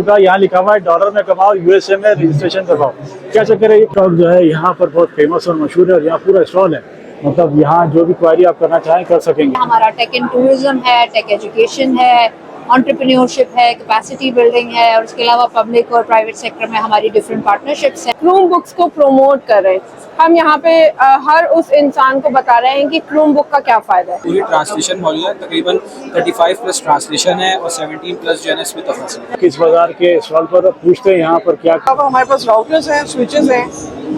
का यहाँ लिखा हुआ है डॉलर में कमाओ, यूएसए में रजिस्ट्रेशन करवाओ। क्या चक्कर है, ये स्टॉक जो है यहाँ पर बहुत फेमस और मशहूर है और यहाँ पूरा स्टॉल है, मतलब यहाँ जो भी क्वारी आप करना चाहें कर सकेंगे। हमारा टेक एंड टूरिज्म है, टेक एजुकेशन है, एंटरप्रेन्योरशिप है, कैपेसिटी बिल्डिंग है और उसके अलावा पब्लिक और प्राइवेट सेक्टर में हमारी डिफरेंट पार्टनरशिप्स हैं। क्रूम बुक्स को प्रमोट कर रहे हैं हम यहाँ पे। हर उस इंसान को बता रहे हैं कि क्रूम बुक का क्या फायदा है। पूरी ट्रांसलेशन मॉड्यूल है, तकरीबन 35 प्लस ट्रांसलेशन है और 17 प्लस जो है इसमें तफसील है। किस बाजार के स्टॉल पर पूछते हैं यहाँ पर क्या हमारे पास राउटर्स हैं, स्विचेस हैं।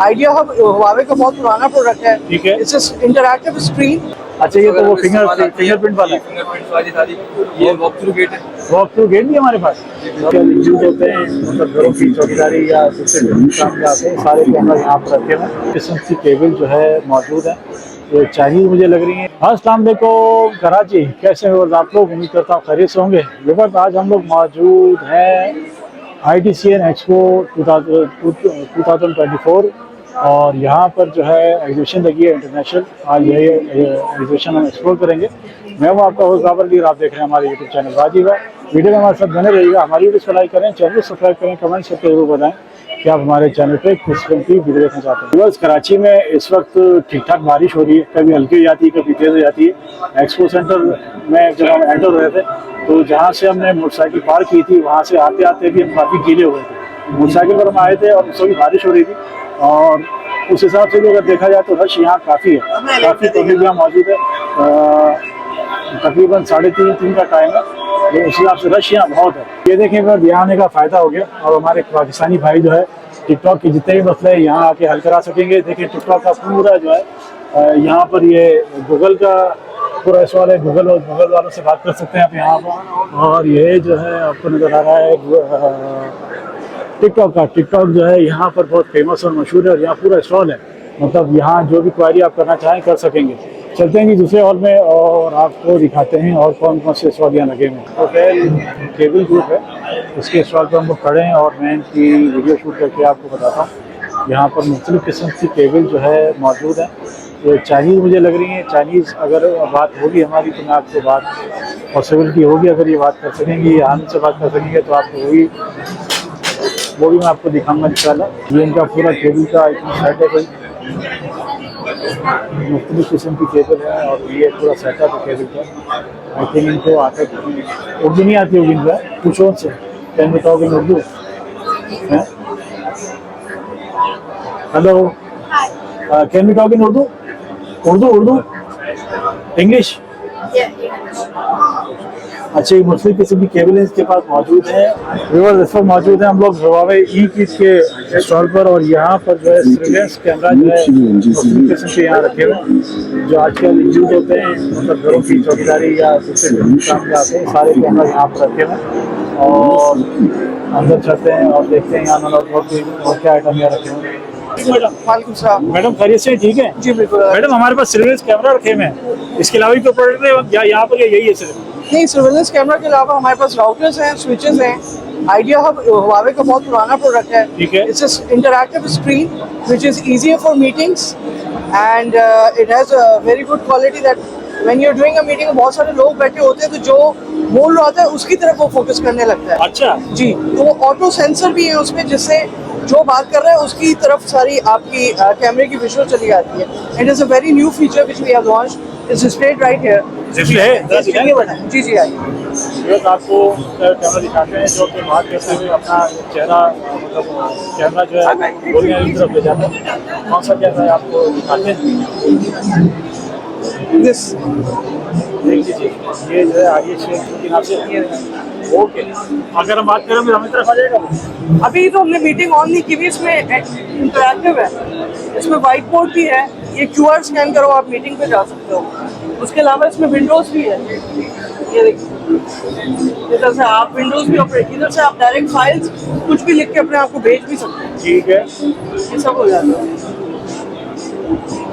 आइडिया हब हुआवे का बहुत पुराना प्रोडक्ट है। ठीक है, इट्स इंटरैक्टिव स्क्रीन। अच्छा ये तो वो फिंगरप्रिंट वाला है। फिंगरप्रिंट वाली सारी ये वॉक थ्रू गेट है। वॉक थ्रू गेट भी हमारे पास यूज होते हैं, मतलब घरों की चौकीदारी या दूसरे काम में आते हैं, सारे कैमरा यहाँ पर रखे हुए हैं। किस्म की केबल जो है मौजूद है, ये चाइनीज मुझे लग रही है। अस्सलाम वालेकुम कराची, कैसे हो आप लोग? उम्मीद करता हूँ खैरियत से होंगे। विवर्स, आज हम लोग मौजूद हैं ITCN एक्सपो 2024 और यहाँ पर जो है एग्जीबिशन लगी है इंटरनेशनल। आज यही एग्जीबिशन हम एक्सप्लोर करेंगे। मैं हूँ आपका होस्ट बाबर लीर, आप देख रहे हैं हमारे यूट्यूब चैनल राजीव है। वीडियो में हमारे साथ बने रहिएगा, हमारी वीडियो को लाइक करें, चैनल को सब्सक्राइब करें, कमेंट करके जरूर बताएं कि आप हमारे चैनल पे किस फिल्म की वीडियो देखना चाहते हैं। बस कराची में इस वक्त ठीक ठाक बारिश हो रही है, कभी हल्की हो जाती है, कभी तेज़ हो जाती है। एक्सपो सेंटर में जब हम एंटर हो रहे थे तो जहाँ से हमने मोटरसाइकिल पार्क की थी वहाँ से आते आते भी हम काफ़ी गीले हुए थे। मोटरसाइकिल पर हम आए थे और उस वक्त बारिश हो रही थी और उस हिसाब से भी अगर देखा जाए तो रश यहाँ काफ़ी है, काफ़ी पब्लिक यहाँ मौजूद है। तकरीबन 3:30 का टाइम है, तो उस हिसाब से रश यहाँ बहुत है। ये देखें, यहाँ आने का फ़ायदा हो गया और हमारे पाकिस्तानी भाई जो है टिकटॉक के जितने भी मसले हैं यहाँ आके हल करा सकेंगे। देखिए टिकटॉक का पूरा जो है यहाँ पर ये गूगल का पूरा सवाल है, गूगल वालों से बात कर सकते हैं आप यहाँ पर। और ये जो है आपको नज़र आ रहा है टिकटॉक जो है यहाँ पर बहुत फेमस और मशहूर है और यहाँ पूरा स्टॉल है, मतलब यहाँ जो भी क्वारी आप करना चाहें कर सकेंगे। चलते हैं जी दूसरे हॉल में और आपको दिखाते हैं और कौन कौन से स्टॉल यहाँ लगे हुए हैं। होटल केबल ग्रुप है, उसके स्टॉल पर हम लोग खड़े हैं और मैं इनकी वीडियो शूट करके आपको बताता हूँ। यहाँ पर मुख्तलिफ़ किस्म की केबल जो है मौजूद है। ये चाइनीज़ मुझे लग रही है। चाइनीज़ अगर बात होगी हमारी तो मैं आपको बात पॉसिबिलिटी होगी, अगर ये बात कर सकेंगी या हम से बात कर सकेंगे तो आपको वो भी मैं आपको दिखाऊंगा इंशाल्लाह। ये इनका पूरा केबल का सेट है, कोई मुख्तलिफ किस्म की केबल है और ये पूरा सेटअप है केबल का। आई थिंक इनको आता उर्दू नहीं आती होगी इनका, कुछ और से can be talk in Urdu. Hello, can be talk in Urdu? Urdu English? अच्छा, ये मुख्तलिफ किस्म की केबल इसके पास मौजूद है। व्यूअर्स, इस वक्त मौजूद है हम लोग हुआवे E-Kit के स्टॉल पर और यहाँ पर जो है सर्विलेंस कैमरा जो है मुख्तलिफ किस्म के यहाँ रखे हुए जो आजकल यूज होते हैं, मतलब घरों की चौकीदारी या दूसरे काम में आते हैं, सारे कैमरा यहाँ पर रखे हुए। और अंदर चलते हैं और देखते हैं यहाँ और क्या आइटम यहाँ रखे हुए हैं। मैडम खैरियत से? ठीक है जी बिल्कुल। मैडम, हमारे पास सर्विलेंस कैमरा रखे हुए हैं, इसके अलावा भी कोई प्रोडक्ट है यहाँ पर? यही है सिर्फ? नहीं, सर्विलेंस कैमरा के अलावा हमारे पास राउटर्स हैं, स्विचेस हैं। आइडिया हब हुआवे का बहुत पुराना प्रोडक्ट है। ठीक है, it's interactive screen which is easier for meetings and it has a very good quality that when you are doing a meeting बहुत सारे लोग बैठे होते हैं तो जो बोल रहा होता है उसकी तरफ वो फोकस करने लगता है। अच्छा जी, तो वो ऑटो सेंसर भी है उसमें, जिससे जो बात कर रहा है उसकी तरफ सारी आपकी कैमरे की विजुअल चली जाती है। It is a very new feature which we have launched. It's displayed right here. है दिखाएंगे बेटा? जी जी, आइए। आपको कैमरा दिखाते हैं जो कि बात करते हुए अपना चेहरा, मतलब कैमरा जो है बोलने वाली तरफ ले जाता है। कौन सा कैमरा है आपको दिखाते हैं? दिस देख लीजिए, ये जो है आगे के नाम से। ओके, अगर हम बात करें फिर हमें तरफ आ जाएगा। अभी तो हमने मीटिंग ऑन नहीं की हुई, इसमें इंटरैक्टिव है, इसमें व्हाइट बोर्ड भी है, ये QR स्कैन करो आप मीटिंग पे जा सकते हो। उसके अलावा इसमें विंडोज भी है, ये देखिए, इधर से आप विंडोज भी ऑपरेट, इधर से आप डायरेक्ट फाइल्स कुछ भी लिख के अपने आप को भेज भी सकते हैं। ठीक है, ये सब हो जाता है।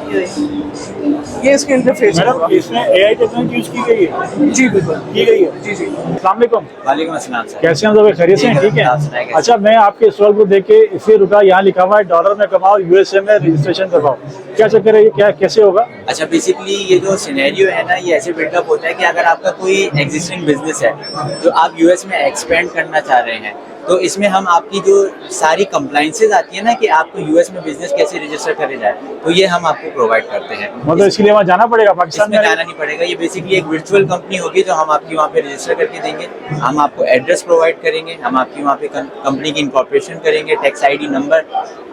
ये इसके इंटरफेस है। मैडम इसमें AI टेक्नोलॉजी यूज की गई है? जी बिल्कुल की गई है। जी जी। अस्सलाम वालेकुम। वालेकुम अस्सलाम सर। कैसे हैं सब? खैरियत से हैं? ठीक है। अच्छा, मैं आपके स्टॉल को देख के इसलिए रुका, यहाँ लिखा हुआ है डॉलर में कमाओ, यूएसए में रजिस्ट्रेशन करवाओ। क्या चक्कर है, ये क्या कैसे होगा? अच्छा, बेसिकली ये जो सिनेरियो है ना, ये ऐसे बिल्डअप होता है कि अगर आपका कोई एग्जिस्टिंग बिजनेस है जो आप यूएस में एक्सपेंड करना चाह रहे हैं तो इसमें हम आपकी जो सारी कंप्लाइंसेज आती है ना कि आपको यूएस में बिजनेस कैसे रजिस्टर करे जाए, तो ये हम आपको प्रोवाइड करते हैं। मतलब इसके लिए वहाँ जाना पड़ेगा पाकिस्तान इसमें में? जाना नहीं पड़ेगा, ये बेसिकली एक वर्चुअल कंपनी होगी जो हम आपकी वहाँ पे रजिस्टर करके देंगे। हम आपको एड्रेस प्रोवाइड करेंगे, हम आपकी वहाँ पे कंपनी की इनकॉर्पोरेशन करेंगे, टैक्स आईडी नंबर,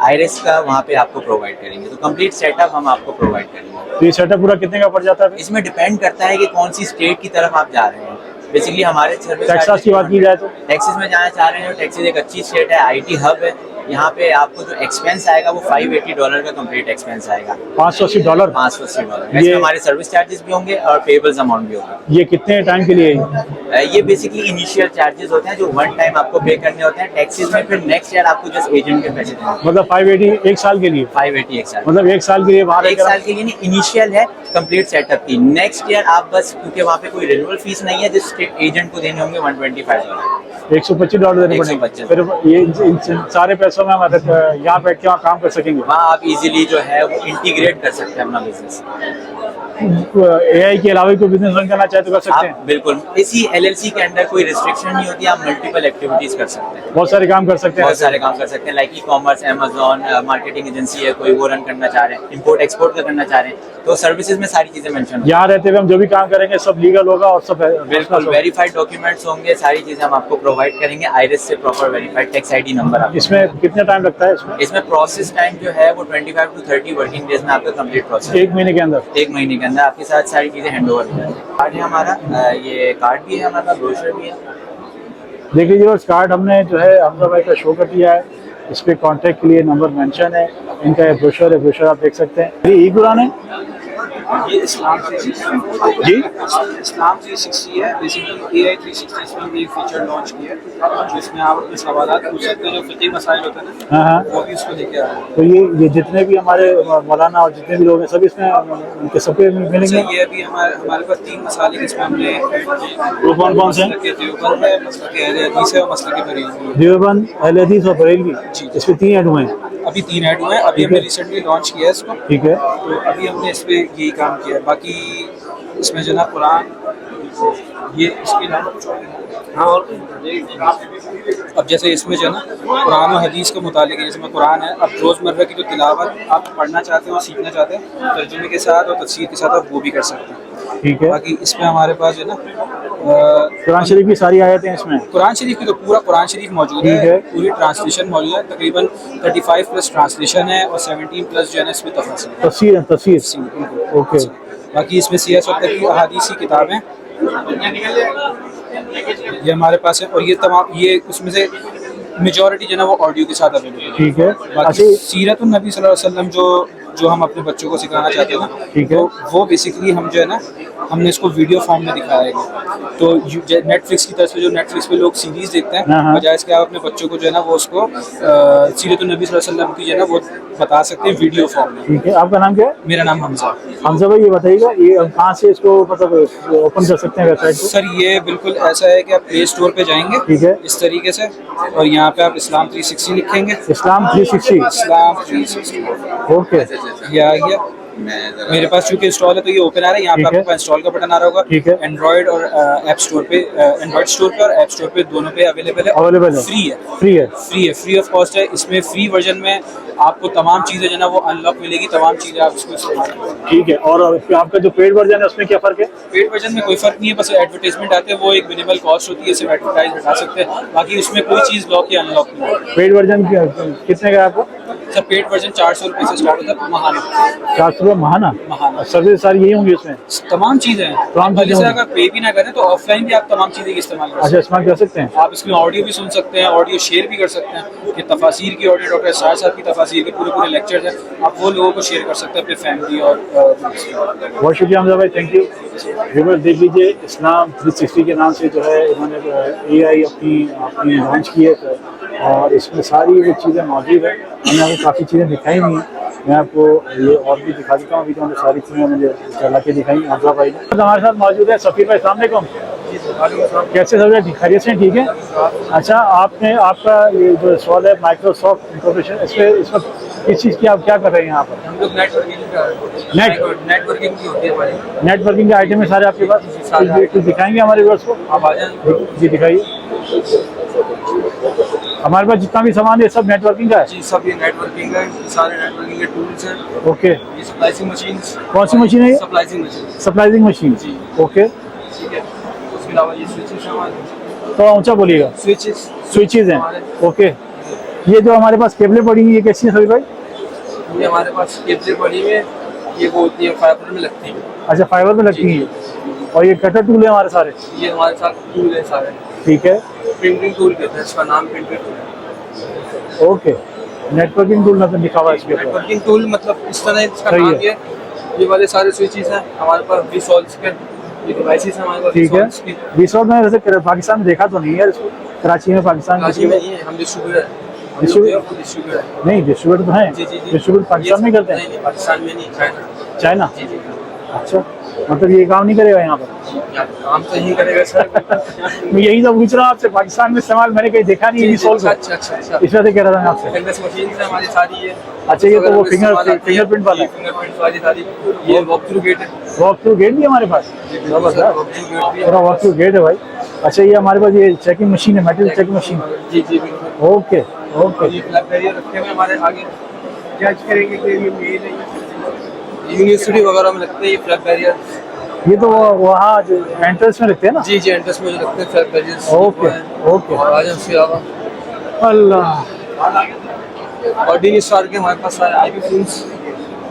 आईआरएस का वहाँ पे आपको प्रोवाइड करेंगे। तो कंप्लीट सेटअप हम आपको प्रोवाइड करेंगे। तो ये सेटअप पूरा कितने का पड़ जाता है? इसमें डिपेंड करता है कि कौन सी स्टेट की तरफ आप जा रहे हैं। बेसिकली हमारे सर्विस टेक्सास की बात की जाए तो टेक्सास में जाना चाह रहे हैं, टेक्सास एक अच्छी स्टेट है, आईटी हब है। यहाँ पे आपको जो एक्सपेंस आएगा वो $580 का कंप्लीट एक्सपेंस आएगा। $580? $580। इसमें हमारे सर्विस चार्जेस भी होंगे और पेबल्स अमाउंट भी होगा। ये कितने टाइम के लिए है? ये बेसिकली इनिशियल चार्जेस होते हैं जो वन टाइम आपको पे करने होते हैं टैक्सेस में, फिर नेक्स्ट ईयर आपको जस्ट एजेंट के पैसे देंगे। मतलब 580 एक साल के लिए? 580 एक साल, मतलब एक साल के लिए वहाँ एक साल के लिए नहीं, इनिशियल है कंप्लीट सेटअप की। नेक्स्ट ईयर आप बस, क्योंकि वहाँ पे कोई रिन्यूअल फीस नहीं है, जिस एजेंट को देने होंगे $125। $125 देने पड़ेंगे। 125। फिर ये इन सारे पैसों में हम यहाँ बैठ के वहाँ काम कर सकेंगे? वहाँ आप इजीली जो है वो इंटीग्रेट कर सकते हैं अपना बिजनेस। AI के अलावा कोई बिजनेस रन करना चाहे तो कर सकते हैं? आप बिल्कुल, इसी LLC के अंदर कोई रिस्ट्रिक्शन नहीं होती, आप मल्टीपल एक्टिविटीज कर सकते हैं। बहुत सारे काम कर सकते हैं? बहुत सारे काम कर सकते हैं, like e-commerce, Amazon, marketing agency है कोई, वो रन करना चाह रहे हैं, इंपोर्ट एक्सपोर्ट का करना चाह रहे हैं, तो सर्विसेज में सारी चीजें मेंशन होंगी। यहाँ रहते हुए हम जो भी काम करेंगे सब लीगल होगा और सब बिल्कुल वेरीफाइड डॉक्यूमेंट्स होंगे, सारी चीजें हम आपको प्रोवाइड करेंगे, आईआरएस से proper verified tax ID number आपको। इसमें कितना टाइम लगता है इसमें? इसमें प्रोसेस टाइम जो है वो 25 to 30 वर्किंग डेज में आपका कंप्लीट प्रोसेस, एक महीने के अंदर? एक महीने के अंदर आपके साथ सारी चीजें हैंड ओवर हो जाएगी। कार्ड है हमारा, ये कार्ड भी है हमारा, ब्रोशर भी है। देख लीजिए बस, कार्ड हमने जो है हमजा भाई का शो कर दिया है, इस पे कांटेक्ट के लिए नंबर मेंशन है, इनका ब्रोशर है, ब्रोशर आप देख सकते हैं। ये ई-कुरान है ये इस्लाम 360 जी? इस्लाम 360 है, बेसिकली AI 360 इसमें भी एक फीचर लॉन्च किया है जिसमें आप अपने सवालात पूछ सकते हैं, जो फिकी मसाइल होते हैं ना, हाँ हाँ। वो भी उसको लेके आ रहे हैं। तो ये जितने भी हमारे मौलाना और जितने भी लोग हैं सभी इसमें उनके सबके मिलेंगे? अच्छा, ये अभी हमारे पास 3 मसाले जिसमें हमने वो कौन कौन से हैं? मसलक देवबंद है, मसलक अहले हदीस है और मसलक बरेलवी है। देवबंद, अहले हदीस और बरेलवी, जी। इसमें 3 ऐड हुए हैं? अभी 3 ऐड हुए हैं, अभी हमने रिसेंटली लॉन्च किया है इसको, ठीक है। तो अभी हमने इस पे यही काम किया है। बाकी इसमें जो ना कुरान, ये इसके अलावा कुछ और है। हाँ, और अब जैसे इसमें जो है ना कुरान और हदीस के मुतालिक है, जैसे में कुरान है, अब रोज़मर्रा की जो तिलावत आप पढ़ना चाहते हो, सीखना चाहते हैं, तर्जुमे के साथ और तफसीर के साथ आप वो भी कर सकते हैं। ठीक है। बाकी इसमें हमारे पास जो है ना कुरान शरीफ की सारी आयतें हैं इसमें? कुरान शरीफ की तो पूरा कुरान शरीफ मौजूद ठीक है, है। पूरी ट्रांसलेशन मौजूद है, तकरीबन 35 प्लस ट्रांसलेशन है और 17 प्लस जो है ना इसमें तफसीर है। तफसीर है, तफसीर। ओके। बाकी इसमें सियासत की अहादीस की किताबें ये हमारे पास है, और ये तमाम ये उसमें से मेजॉरिटी जो है ना वो ऑडियो के साथ अवेलेबल है। ठीक है। बाकी अच्छा, सीरत नबी सल्लल्लाहु अलैहि वसल्लम जो हम अपने बच्चों को सिखाना चाहते हैं ना, ठीक है। तो वो बेसिकली हम जो है ना हमने इसको वीडियो फॉर्म में दिखाया है। तो नेटफ्लिक्स की तरफ से जो नेटफ्लिक्स पे लोग सीरीज देखते हाँ, हैं, हाँ। बजाय इसके आप अपने बच्चों को जो है ना वो उसको सीरत नबी सल्लल्लाहु अलैहि वसल्लम की जो है ना वो बता सकते हैं वीडियो फॉर्म में। ठीक है। आपका नाम क्या है? मेरा नाम हमजा। हमजा भाई, ये बताइएगा ये हम कहाँ से इसको मतलब ओपन कर सकते हैं वेबसाइट को? सर ये बिल्कुल ऐसा है कि आप प्ले स्टोर पे जाएंगे, ठीक है। इस तरीके से, और यहाँ पे आप इस्लाम 360 लिखेंगे, इस्लाम 360? इस्लाम 360 ओके। ये आ गया। मेरे पास चूंकि इंस्टॉल है तो ये ओपन आ रहा है, यहाँ पे ठीक है। आपके पास इंस्टॉल का बटन आ रहा होगा। ठीक है। एंड्रॉइड और ऐप स्टोर पे, एंड्रॉइड स्टोर पे और ऐप स्टोर पे दोनों पे अवेलेबल है। अवेलेबल है? फ्री है, फ्री है? फ्री है, फ्री ऑफ कॉस्ट है। इसमें फ्री वर्जन में आपको तमाम चीजें जो है ना वो अनलॉक मिलेगी, तमाम चीजें आप इसको इस्तेमाल करेंगे। ठीक है। और आपका जो पेड वर्जन है उसमें क्या फर्क है? पेड वर्जन में कोई फर्क नहीं है, बस एडवर्टाइजमेंट आते हैं, वो एक मिनिमल कॉस्ट होती है, सिर्फ एडवर्टाइज हटा सकते हैं, बाकी उसमें कोई चीज़ लॉक या अनलॉक नहीं है। पेड वर्जन कितने का है आपका? सर पेड वर्जन 400 रुपये से स्टार्ट होता है महाना। 400 रुपये महाना? महाना। सर्विस सारी यही होंगी उसमें? तमाम चीज़ें हैं, तमाम चीज़ें जैसे होंगी। अगर पे भी ना करें तो ऑफलाइन भी आप तमाम चीज़ें की इस्तेमाल कर सकते अच्छा, इस्तेमाल कर सकते हैं? हैं। आप इसमें ऑडियो भी सुन सकते हैं, ऑडियो शेयर भी कर सकते हैं, कि तफासिर की ऑडियो, डॉक्टर साहब साहब की तफासिर के पूरे लेक्चर हैं, आप वो लोगों को शेयर कर सकते हैं अपनी फैमिली और बहुत शुक्रिया हमजा भाई, थैंक यू। व्यूअर्स देख लीजिए, इस्लाम 360 के नाम से जो है इन्होंने AI अपनी लॉन्च की है, और इसमें सारी वो चीज़ें मौजूद है। हमने आपको काफ़ी चीज़ें दिखाई नहीं हैं, मैं आपको ये और भी दिखा देता हूँ। अभी तो हमने सारी चीज़ें मुझे चला के दिखाई हमजा भाई ने। हमारे साथ मौजूद है सफ़ीर भाई, अस्सलाम वालेकुम। कैसे सब खैरियत से ठीक है? अच्छा, आपका ये जो सवाल है माइक्रोसॉफ्ट इंकॉर्पोरेशन, इसमें किस चीज़ की आप क्या कर रहे हैं यहाँ पर? हम लोग नेटवर्किंग की होती है हमारी। नेटवर्किंग के आइटम है सारे आपके पास? कुछ दिखाएंगे हमारे व्यूअर्स को? आप आ जाएं। जी दिखाइए। हमारे पास जितना भी सामान है सब नेटवर्किंग का है। जी सब ये नेटवर्किंग है, ये सारे नेटवर्किंग के टूल्स हैं, ओके, ये स्प्लाइसिंग मशीन्स। कौन सी मशीन है ये? Splicing machine. Splicing machine. जी। ओके, ठीक है, उसके अलावा ये स्विचेस हैं हमारे, तो ऊंचा बोलिएगा। स्विचेस। स्विचेस हैं। ओके, ये जो हमारे पास केबलें पड़ी हैं ये कैसी है सभी भाई? ये हमारे पास केबलें पड़ी हुई हैं, ये वो होती है फाइबर में लगती है। अच्छा, फाइबर में लगती जी। है। और ये कटर टूल है हमारे सारे। ये हमारे साथ टूल है सारे, ठीक है, प्रिंटिंग टूल कहते हैं, इसका नाम प्रिंटिंग टूल है। ओके। नेटवर्किंग टूल मतलब लिखा हुआ है इसके ऊपर। नेटवर्किंग टूल मतलब इस तरह इसका सही नाम है। ये वाले सारे स्विचेस हैं हमारे पास, V-Sols के ये डिवाइसेस हैं हमारे पास। ठीक है, V-Sols की। V-Sols में वैसे पाकिस्तान में देखा तो नहीं है इसको, कराची में, पाकिस्तान में। कराची में नहीं है, हम डिस्ट्रीब्यूटर हैं। डिस्ट्रीब्यूटर है। नहीं, डिस्ट्रीब्यूटर तो हैं। जी जी जी। डिस्ट्रीब्यूटर पाकिस्तान में करते हैं। नहीं, पाकिस्तान में नहीं, चाइना। चाइना। जी जी। अच्छा, मतलब ये काम नहीं करेगा यहाँ पर? यार, काम तो यही करेगा सर। मैं यही तो पूछ रहा हूँ आपसे, पाकिस्तान में इस्तेमाल मैंने कहीं देखा नहीं है V-Sols को। अच्छा अच्छा अच्छा। इस वजह से कह रहा था मैं आपसे। फिंगर्स मशीन है हमारी सारी ये। अच्छा, ये तो वो फिंगरप्रिंट फिंगरप्रिंट वाला है। फिंगरप्रिंट वाली सारी, ये वॉक थ्रू गेट है। वॉक थ्रू गेट भी है हमारे पास। जबरदस्त, वॉक थ्रू गेट भी है। पूरा वॉक थ्रू गेट है भाई। अच्छा, ये हमारे पास ये चेकिंग मशीन है, मेटल चेकिंग मशीन। जी जी बिल्कुल। Okay okay. ये फ्लैग बैरियर रखे हुए हमारे आगे, जज करेंगे कि ये मेल है। यूनिवर्सिटी वगैरह में लगते हैं ये फ्लैग बैरियर। ये तो वहाँ जो एंट्रेंस में रखते हैं ना? जी जी, एंट्रेंस में जो लगते हैं फ्लैग बैरियर्स। Okay okay. और आज उसके अलावा अल्लाह, ऑर्डिनरी स्टार के हमारे पास सारे आईपी फोन्स।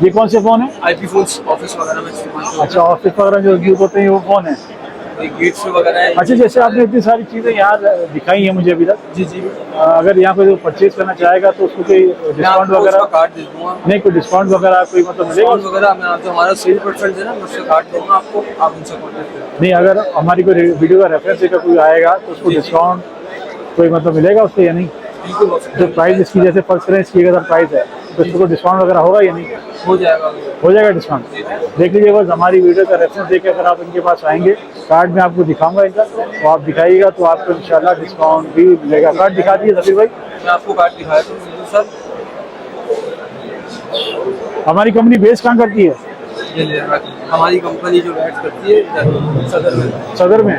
ये कौन से फोन है? आईपी फोन्स ऑफिस वगैरह में इस्तेमाल होते अच्छा, ऑफिस वगैरह जो यूज होते हैं वो फोन है। हैं, गेट्स वगैरह है। अच्छा, जैसे आपने इतनी सारी चीज़ें यहाँ दिखाई हैं मुझे अभी तक, जी जी, अगर यहाँ पे जो परचेज करना चाहेगा तो उसको कोई मैं डिस्काउंट आपको उसका वगैरह? कार्ड दे दूंगा। नहीं, कोई डिस्काउंट वगैरह कोई मतलब मिलेगा? डिस्काउंट वगैरह मैं आपको, हमारा 3% है ना, मैं उसका कार्ड दूंगा आपको, आप उनसे कॉन्टैक्ट करें। नहीं, अगर हमारी कोई वीडियो का रेफरेंस देकर कोई आएगा तो उसको डिस्काउंट कोई मतलब मिलेगा उससे या नहीं? बिल्कुल हो सकता जो है। प्राइस इसकी, जैसे फर्स्ट करें इसकी 1000 प्राइस है तो इसको डिस्काउंट वगैरह होगा या नहीं? हो जाएगा। हो जाएगा डिस्काउंट। देख लीजिए, बस हमारी वीडियो का रेफरेंस देकर अगर आप इनके पास आएंगे, कार्ड में आपको दिखाऊंगा इनका, तो आप दिखाइएगा तो आपको इंशाल्लाह डिस्काउंट भी मिलेगा। कार्ड दिखा दीजिए सफीर भाई। मैं आपको कार्ड दिखाया तो बिल्कुल सर, हमारी कंपनी बेस कहाँ करती है? ये ले रहा है। हमारी कंपनी जो बैठ करती है इधर सदर में। सदर में।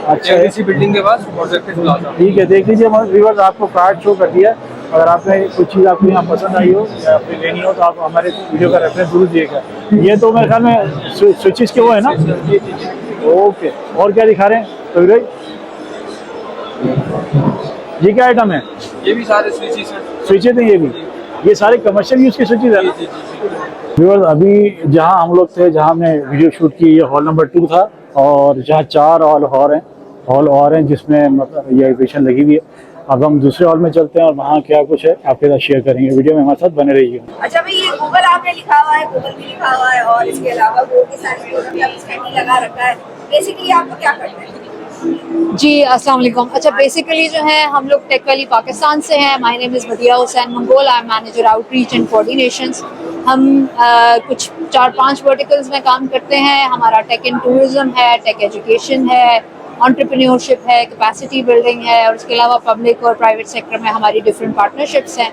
अच्छा, इसी बिल्डिंग के पास प्रोजेक्ट प्लाजा। ठीक है, देख लीजिए हमारे व्यूअर्स, आपको कार्ड शो कर दिया। अगर आपने कुछ चीज़ आपको यहाँ पसंद आई हो या फिर लेनी हो तो आप हमारे वीडियो का रेफरेंस जरूर दिएगा। ये तो मेरे ख्याल में स्विचेस के वो है ना? ओके, और क्या दिखा रहे हैं सफीर भाई? ये क्या आइटम है? ये भी सारे स्विचेस हैं। स्विचेस हैं ये भी? ये सारे कमर्शियल यूज़ के स्विचेस है ना? जी जी जी। व्यूअर्स, अभी जहाँ हम लोग थे, जहाँ हमने वीडियो शूट की, ये हॉल नंबर 2 था, और जहाँ 4 हॉल और हैं जिसमें मतलब ये एग्जीबिशन लगी हुई है। अब हम दूसरे हॉल में चलते हैं और वहाँ क्या कुछ है आपके साथ शेयर करेंगे। वीडियो में हमारे साथ बने रहिएगा। अच्छा भाई, ये गूगल आपने लिखा हुआ है, गूगल भी लिखा हुआ है, और इसके अलावा वो की सारी स्कैनिंग लगा रखा है। बेसिकली आपको क्या करना है? जी, अस्सलाम वालेकुम। अच्छा, बेसिकली जो है हम लोग टेक वैली पाकिस्तान से हैं। My name is Badia Hussain Mangol, I am manager outreach and coordinations. हम कुछ 4-5 वर्टिकल्स में काम करते हैं। हमारा टेक एंड टूरिज्म है, टेक एजुकेशन है, एंटरप्रेन्योरशिप है, कैपेसिटी बिल्डिंग है, और इसके अलावा पब्लिक और प्राइवेट सेक्टर में हमारी डिफरेंट पार्टनरशिप्स हैं।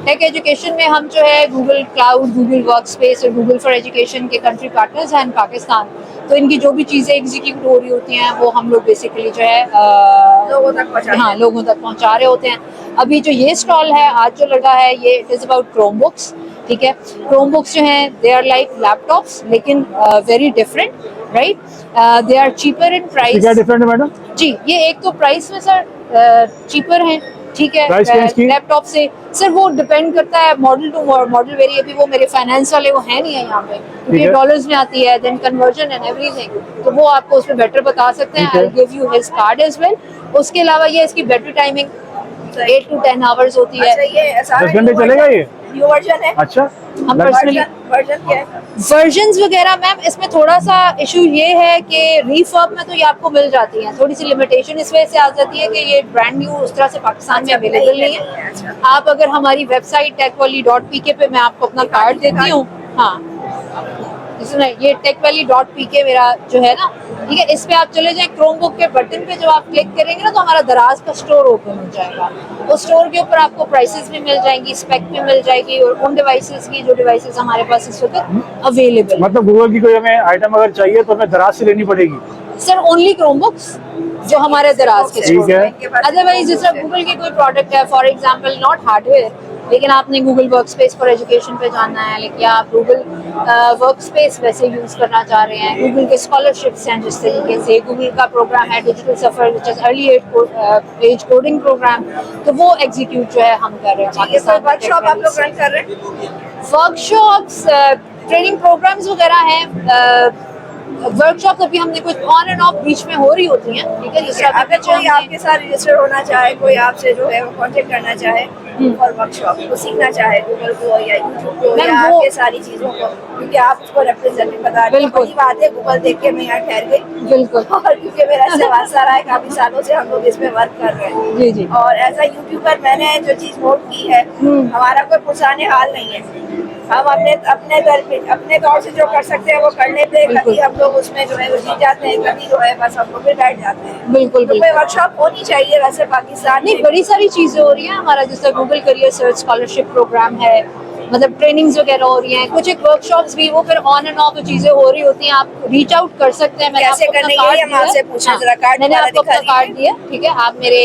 टेक एजुकेशन में हम जो है Google cloud, Google work space और गूगल फॉर एजुकेशन के कंट्री पार्टनर्स हैं इन पाकिस्तान। तो इनकी जो भी चीज़ें एग्जीक्यूट हो रही होती हैं वो हम लोग बेसिकली जो है लोगों तक पहुंचा। हाँ, लोगों तक पहुंचा रहे होते हैं। अभी जो ये स्टॉल है आज जो लगा है, ये it is about Chrome books. ठीक है, क्रोम बुक्स जो हैं दे आर लाइक लैपटॉप्स, लेकिन very different, right? They are cheaper in price. क्या डिफरेंट है मैडम? जी, ये एक तो प्राइस में सर चीपर हैं, ठीक है, Price क्या इसकी? लैपटॉप से। सर वो डिपेंड करता है मॉडल टू मॉडल वेरी। अभी वो मेरे फाइनेंस वाले वो है नहीं है यहाँ पे, क्योंकि है। डॉलर्स में आती है, देन कन्वर्जन एंड एवरीथिंग, तो वो आपको उसमें बेटर बता सकते हैं। ठीक है। I give you his card as well. उसके अलावा ये इसकी बैटरी टाइमिंग 8 to 10 आवर्स होती है। अच्छा, ये 10 घंटे चलेगा ये? न्यू वर्जन है। अच्छा, हम पर्सनली वर्जन क्या है? वर्जन्स वगैरह मैम, इसमें थोड़ा सा इशू ये है कि रीफर्ब में तो ये आपको मिल जाती है। थोड़ी सी लिमिटेशन इस वजह से आ जाती है कि ये ब्रांड न्यू उस तरह से पाकिस्तान में अवेलेबल नहीं है। अच्छा। आप अगर हमारी वेबसाइट techvalley.pk पे मैं आपको अपना कार्ड देती हूँ। हाँ, इसमें ये techvalley.pk मेरा जो है ना, ठीक है, इस पे आप चले जाएं। क्रोम बुक के बटन पे जब आप क्लिक करेंगे ना तो हमारा दराज का स्टोर ओपन हो जाएगा। उस स्टोर के ऊपर आपको प्राइसेस भी मिल जाएंगी, स्पेक भी मिल जाएगी, और उन डिवाइसेस की जो डिवाइसेस हमारे पास इस वक्त अवेलेबल। मतलब गूगल की कोई हमें आइटम अगर चाहिए तो हमें दराज से लेनी पड़ेगी? सर ओनली क्रोम बुक्स, जो हमारे दराज के ठीक है। अदरवाइज जिस तरह गूगल के कोई प्रोडक्ट है, फॉर एग्जांपल नॉट हार्डवेयर, लेकिन आपने गूगल वर्कस्पेस फॉर एजुकेशन पे जाना है, लेकिन आप गूगल वर्कस्पेस वैसे यूज करना चाह रहे हैं, गूगल के स्कॉलरशिप्स हैं जिस तरीके से, गूगल का प्रोग्राम है डिजिटल सफर which is early age coding program, तो वो एग्जीक्यूट जो है हम कर रहे हैं। ये कोई वर्कशॉप आप लोग रन कर रहे हैं? वर्कशॉप्स, ट्रेनिंग प्रोग्राम्स वगैरह हैं। वर्कशॉप अभी हमने कुछ ऑन एंड ऑफ बीच में हो रही होती हैं, ठीक है। जिस तरह अगर कोई आपके साथ रजिस्टर होना चाहे, कोई आपसे जो है वो कांटेक्ट करना चाहे और वर्कशॉप को सीखना चाहे, गूगल को या यूट्यूब को या आपके सारी चीजों को, क्योंकि आप उसको रिप्रेजेंट बता रहे हैं, बड़ी बात है। गूगल देख के मैं यहाँ ठहर गई, बिल्कुल, और क्योंकि मेरा इससे वास्ता रहा है, काफी सालों से हम लोग इसमें वर्क कर रहे हैं। जी जी। और एज अ यूट्यूबर मैंने जो चीज नोट की है, हमारा कोई पुरसाने हाल नहीं है। हम अपने तौर से जो कर सकते हैं वो कर लेते हैं। कभी हम लोग उसमें जो है वो जीत जाते हैं, कभी जो है बस हम लोग फिर बैठ जाते हैं। बिल्कुल तो कोई वर्कशॉप होनी चाहिए वैसे पाकिस्तान नहीं, में। बड़ी सारी चीजें हो रही हैं। हमारा जैसे Google career search scholarship program है, मतलब ट्रेनिंग्स वगैरह हो रही हैं, कुछ एक वर्कशॉप्स भी, वो फिर ऑन एंड ऑफ चीजें हो रही होती हैं। आप रीच आउट कर सकते हैं। मैंने कैसे आपको करने अपना के लिए कार्ड हम आपसे दिया है। पूछें जरा, कार्ड मैंने वाला आपको अपना दिखा कार्ड दिया, ठीक है। आप मेरे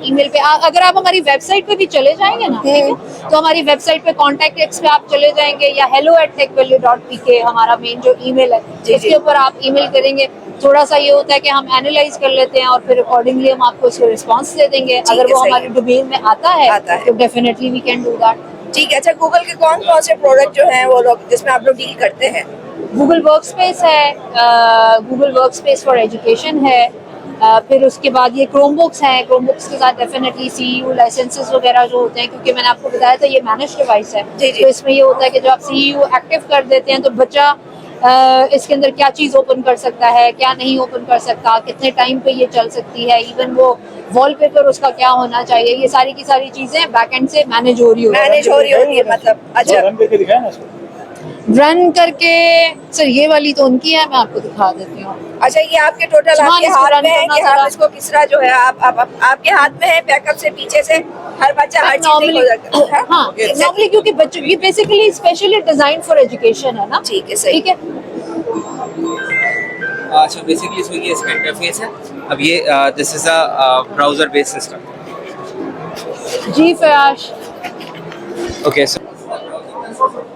ईमेल पे अगर आप हमारी वेबसाइट पे भी चले जाएंगे ना, ठीक है, तो हमारी वेबसाइट पे कॉन्टैक्ट एप्स पे आप चले जाएंगे, या hello@techvalue.pk हमारा मेन जो ईमेल है, इसके ऊपर आप ईमेल करेंगे। थोड़ा सा ये होता है कि हम एनालाइज कर लेते हैं और फिर अकॉर्डिंगली हम आपको उसका रिस्पांस दे देंगे। अगर वो हमारी डोमेन में आता है तो definitely we can do that. ठीक है। अच्छा, गूगल के कौन कौन से प्रोडक्ट जो हैं वो लोग जिसमें आप लोग डील करते हैं? गूगल वर्कस्पेस है, गूगल वर्कस्पेस फॉर एजुकेशन है, फिर उसके बाद ये क्रोमबुक्स हैं। क्रोमबुक्स के साथ डेफिनेटली CEU लाइसेंसेस वगैरह जो होते हैं, क्योंकि मैंने आपको बताया था ये मैनेज डिवाइस है, तो इसमें ये होता है कि जब आप CEU एक्टिव कर देते हैं तो बच्चा इसके अंदर क्या चीज ओपन कर सकता है, क्या नहीं ओपन कर सकता, कितने टाइम पे ये चल सकती है, इवन वो वॉलपेपर उसका क्या होना चाहिए, ये सारी की सारी चीजें बैकएंड से मैनेज हो रही होती है मतलब। अच्छा, रन करके दिखाया ना इसको। रन करके सर ये वाली तो उनकी है, मैं आपको दिखा देती हूँ। अच्छा, ये आपके टोटल आपके इसको हाथ run में है करना कि जरा। आप इसको किस तरह जो है आप आपके हाथ में है, बैकअप से पीछे से हर बच्चा हर चीज नॉर्मली, हो जाता है। हाँ नॉर्मली, क्योंकि बच्चों ये basically specially design for education है ना। ठीक है, सही। ठीक है। So basically इसमें ये इसका इंटरफेस है। अब ये this is a browser based system. जी फयाज। ओके, सो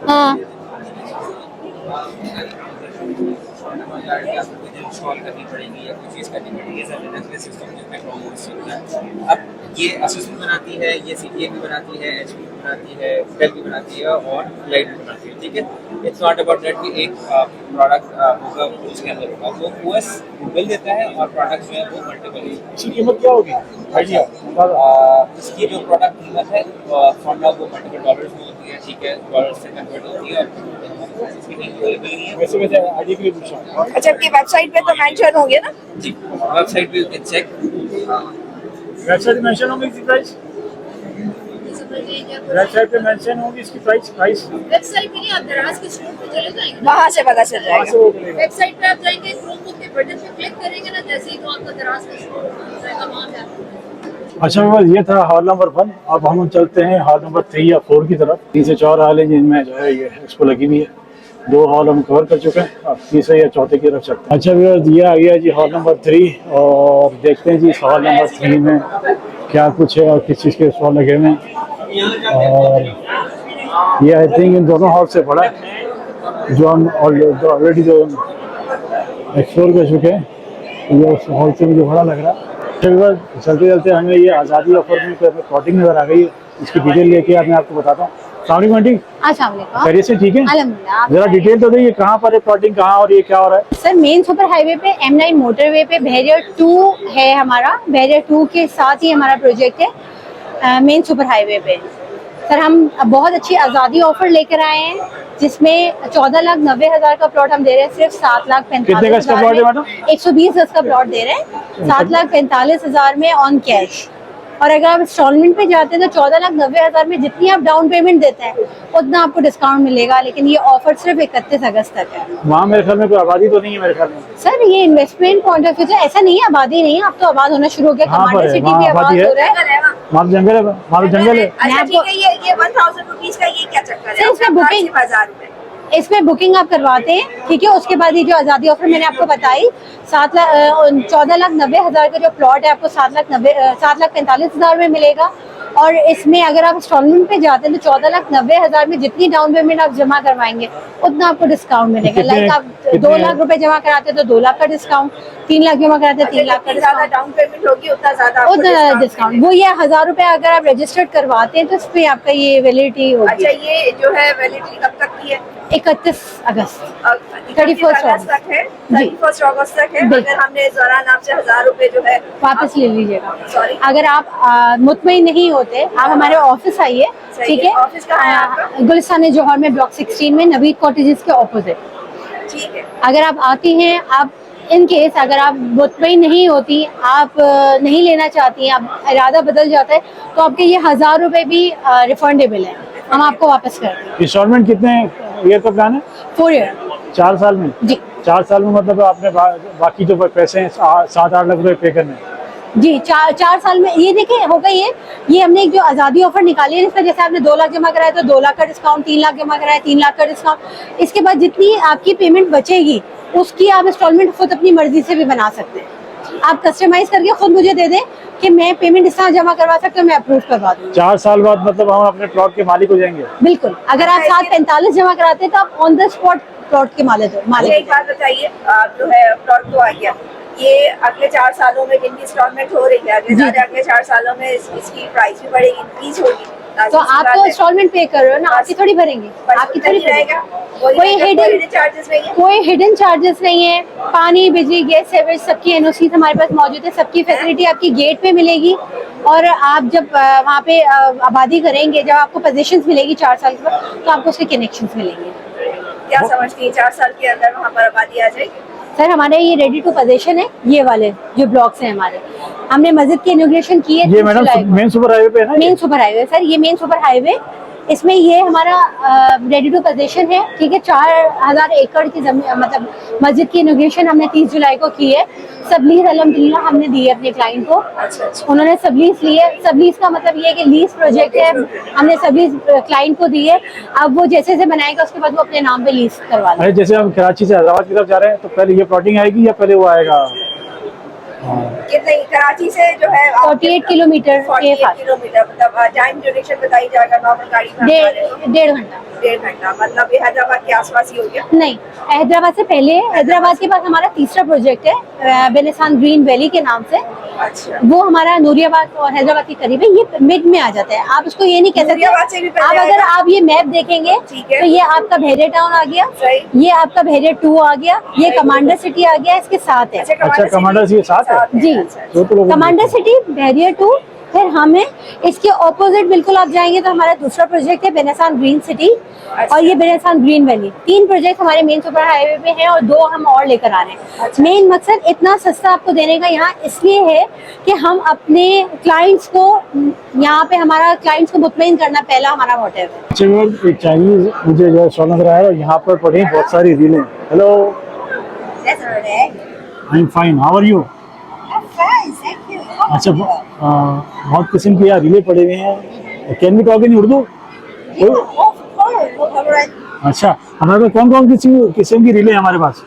हाँ इंस्टॉल करनी पड़ेगी या कोई चीज़ करनी पड़ेगी, ऐसा लिनक्स बेस्ड सिस्टम जिसमें क्रोम ओएस चलता है। अब ये ASUS भी बनाती है, ये CTA भी बनाती है, HP भी बनाती है, Dell भी बनाती है और Light भी बनाती है। ठीक है, इट्स नॉट अबाउट दैट कि एक प्रोडक्ट होगा उसके अंदर होगा, वो OS गूगल देता है और प्रोडक्ट जो है वो मल्टीपल है। इसकी कीमत क्या होगी? आइडिया इसकी जो प्रोडक्ट कीमत है फॉर नाउ वो मल्टीपल डॉलर्स में होती है। ठीक है, डॉलर से कन्वर्ट होती है और इसकी कीमत वैसे आइडिया के लिए पूछा। अच्छा, आपकी वेबसाइट पे तो मेंशन होंगे ना? जी, वेबसाइट पे यू कैन चेक। वेबसाइट पे मेंशन होगी इसकी प्राइस? वेबसाइट पे मेंशन होगी इसकी प्राइस? वेबसाइट पे नहीं, आप दराज के स्टोर पे चले जाएंगे, वहाँ से पता चल वहाँ से जाएगा। वो मिलेगा। वेबसाइट पे आप जाएंगे, क्रोमबुक के बटन पे क्लिक करेंगे ना, जैसे ही तो आपका दराज का स्टोर खुल जाएगा, वहाँ पे आप। अच्छा बस ये था हॉल नंबर 1। अब हम चलते हैं हॉल नंबर 3 या 4 की तरफ। 3 से 4 हॉल हैं जिनमें जो है ये एक्सपो लगी हुई है। 2 हॉल हम कवर कर चुके हैं, अब तीसरे या चौथे की तरफ चलते हैं। अच्छा व्यूअर्स, ये आ गया जी हॉल नंबर 3 और देखते हैं जी इस हॉल नंबर 3 में क्या कुछ है और किस चीज़ के स्टॉल लगे हुए हैं। और ये आई थिंक इन दोनों हॉल से बड़ा है जो हम ऑलरेडी जो एक्सप्लोर कर चुके हैं, ये उस हॉल से मुझे बड़ा लग रहा है। चलते चलते हमें ये आज़ादी ऑफर में प्लॉटिंग नज़र आ गई है, इसकी डिटेल लेके मैं आपको बताता हूँ। सलाम आंटी, खैरियत से ठीक है? अल्हम्दुलिल्लाह। जरा डिटेल तो दीजिए, कहाँ पर है प्लॉटिंग, कहाँ और ये क्या हो रहा है? सर मेन सुपर हाईवे पे M9 मोटरवे पे बैरियर 2 है हमारा। बैरियर 2 के साथ ही हमारा प्रोजेक्ट है मेन सुपर हाईवे पे। सर हम बहुत अच्छी आज़ादी ऑफर लेकर आए हैं जिसमें 14,90,000 का प्लॉट हम दे रहे हैं सिर्फ 7,45,000 कितने का इसका प्लॉट है मैडम? 120 गज का प्लॉट दे रहे हैं 7,45,000 में ऑन कैश। और अगर आप इंस्टॉलमेंट पे जाते हैं तो 14,90,000 में जितनी आप डाउन पेमेंट देते हैं उतना आपको डिस्काउंट मिलेगा, लेकिन ये ऑफर सिर्फ 31 अगस्त तक है। वहाँ मेरे ख्याल में कोई आबादी तो नहीं है मेरे ख्याल में। सर ये इन्वेस्टमेंट पॉइंट ऑफ व्यू से ऐसा नहीं है, आबादी नहीं है, अब तो आबाद होना शुरू हो गया। कहाँ पर कमांडर है? सिटी वहाँ भी आबाद आबादी हो है? रहा है। वहाँ तो जंगल है, वहाँ तो जंगल है। अच्छा ठीक है, ये 1000 रुपीज का ये क्या चक्कर है? सर, इसमें अपना बुकिंग- 5,000 रुपए इसमें बुकिंग आप करवाते हैं, ठीक है। उसके बाद ये जो आज़ादी ऑफर मैंने आपको बताई 14,90,000 का जो प्लॉट है आपको 7,45,000 में मिलेगा। और इसमें अगर आप इंस्टॉलमेंट पे जाते हैं तो 14,90,000 में जितनी डाउन पेमेंट आप जमा करवाएंगे उतना आपको डिस्काउंट मिलेगा। लाइक आप 2 लाख रुपए जमा कराते हैं तो 2 लाख का डिस्काउंट, 3 लाख जमा कराते हैं 3 लाख का डिस्काउंट, डाउन पेमेंट होगी उतना ज्यादा डिस्काउंट। वो ये 1,000 रुपए अगर आप रजिस्टर्ड करवाते हैं तो इस पे आपका ये वैलिडिटी होगी। अच्छा, ये जो है वैलिडिटी कब तक की है? 31 अगस्त 31 अगस्त तक है। 31 अगस्त तक है। अगर हमने इस दौरान आपसे 1,000 रुपए जो है वापस ले लीजिएगा। सॉरी, अगर आप मुतमईन नहीं होते आप हमारे ऑफिस आइए, ठीक है। ऑफिस कहाँ है आपका? गुलिस्तान जौहर में ब्लॉक 16 में नवीद कॉटेजेस के ऑपोजिट। ठीक है। अगर आप आती हैं, आप इन केस अगर आप मुतमईन नहीं होती, आप नहीं लेना चाहती हैं, आप इरादा बदल जाता है तो आपके ये 1,000 रुपए भी रिफंडेबल है, हम आपको वापस कर देंगे। इंस्टॉलमेंट कितने ईयर का प्लान है? 4 ईयर 4 साल में? जी 4 साल में मतलब आपने बाकी जो पैसे हैं 7-8 लाख रुपए पे करने हैं। जी। 4 साल में ये देखिए होगा। ये हमने एक जो आज़ादी ऑफर निकाली है, इसमें जैसे आपने 2 लाख जमा कराया तो 2 लाख का डिस्काउंट, 3 लाख जमा कराया 3 लाख का डिस्काउंट। इसके बाद जितनी आपकी पेमेंट बचेगी उसकी आप इंस्टॉलमेंट खुद अपनी मर्जी से भी बना सकते हैं। आप कस्टमाइज करके खुद मुझे दे दें कि मैं पेमेंट इस तरह जमा करवा सकता हूँ, मैं अप्रूव करवा दूँ। 4 साल बाद मतलब हम अपने प्लॉट के मालिक हो जाएंगे? बिल्कुल। अगर आप 7,45 जमा कराते हैं तो आप ऑन द स्पॉट प्लॉट के मालिक। एक बात बताइए, आप जो है प्लॉट तो आ गया, ये अगले 4 सालों में जिनकी इंस्टॉलमेंट हो रही है अगले 4 सालों में इसकी प्राइस भी बढ़ेगी, इंक्रीज होगी। तो आप तो इंस्टॉलमेंट पे कर रहे हो ना, आपकी थोड़ी भरेंगे, आपकी थोड़ी रहेगा। कोई हिडन चार्जेस नहीं है? कोई हिडन चार्जेस नहीं है। पानी, बिजली, गैस, सेवेज सबकी एनओसी हमारे पास मौजूद है। सबकी फैसिलिटी आपकी गेट पे मिलेगी। और आप जब वहाँ पे आबादी करेंगे, जब आपको पोजीशंस मिलेगी 4 साल के बाद, तो आपको उसके कनेक्शंस मिलेंगे। क्या समझती है 4 साल के अंदर वहाँ पर आबादी आ जाएगी? सर हमारे ये रेडी टू पोजीशन है, ये वाले जो ब्लॉक्स हैं हमारे। हमने मस्जिद की इनॉग्रेशन की है। ये मैडम मेन सुपर हाईवे पे है ना? मेन सुपर हाईवे सर, ये मेन सुपर हाईवे। इसमें ये हमारा रेडी टू पोजीशन है, ठीक है। 4,000 एकड़ की जमीन, मतलब मस्जिद की इनॉग्रेशन हमने 30 जुलाई को की है। सबलीज अल्हम्दुलिल्लाह हमने दी है अपने क्लाइंट को। उन्होंने सबलीज ली है। सबलीज का मतलब ये है कि लीज प्रोजेक्ट है, हमने सबलीज क्लाइंट को दी है। अब वो जैसे से बनाएगा उसके बाद वो अपने नाम पे लीज करवा लेगा। जैसे हम कराची से हैदराबाद की तरफ जा रहे हैं तो पहले ये प्लॉटिंग आएगी या पहले वो आएगा? कितने कराची से जो है 48 किलोमीटर 48 किलोमीटर, मतलब टाइम ड्यूरेशन बताई जाएगा नॉर्मल गाड़ी में? 1.5 घंटा। 1.5 घंटा, मतलब ये हैदराबाद के आसपास ही हो गया? नहीं, हैदराबाद से पहले है। हैदराबाद के पास हमारा तीसरा प्रोजेक्ट है बेनिसान ग्रीन वैली के नाम से। अच्छा। वो हमारा नूरियाबाद और हैदराबाद के करीब है। ये मिड में आ जाता है। आप उसको ये नहीं कह सकते। आप अगर आप ये मैप देखेंगे तो ये आपका भेड़े टाउन आ गया, ये आपका भेड़े 2 आ गया, ये कमांडर सिटी आ गया, इसके साथ है। अच्छा, कमांडर सिटी साथ है जी। Commander city, barrier 2। फिर हमें इसके ऑपोजिट बिल्कुल आप जाएंगे तो हमारा दूसरा प्रोजेक्ट है बेनिसान ग्रीन सिटी और ये बेनिसान ग्रीन वैली। 3 प्रोजेक्ट हमारे मेन सुपर हाईवे पे हैं और 2 हम और लेकर आ रहे हैं। मेन मकसद इतना सस्ता आपको देने का यहाँ इसलिए है कि हम अपने क्लाइंट्स को यहाँ पे, हमारा क्लाइंट्स को मुतमईन करना पहला हमारा मोटिव है। अच्छा, एक चाइनीज मुझे जो स्टॉल नजर आया और यहाँ पर पड़ी बहुत सारी रीलें। Hello, I am fine, how are you? अच्छा, बहुत किस्म की यहाँ रीले पड़े हुए हैं। Can we talk in Urdu? अच्छा, हमारे पास कौन कौन सी किस्म की रीले हमारे पास?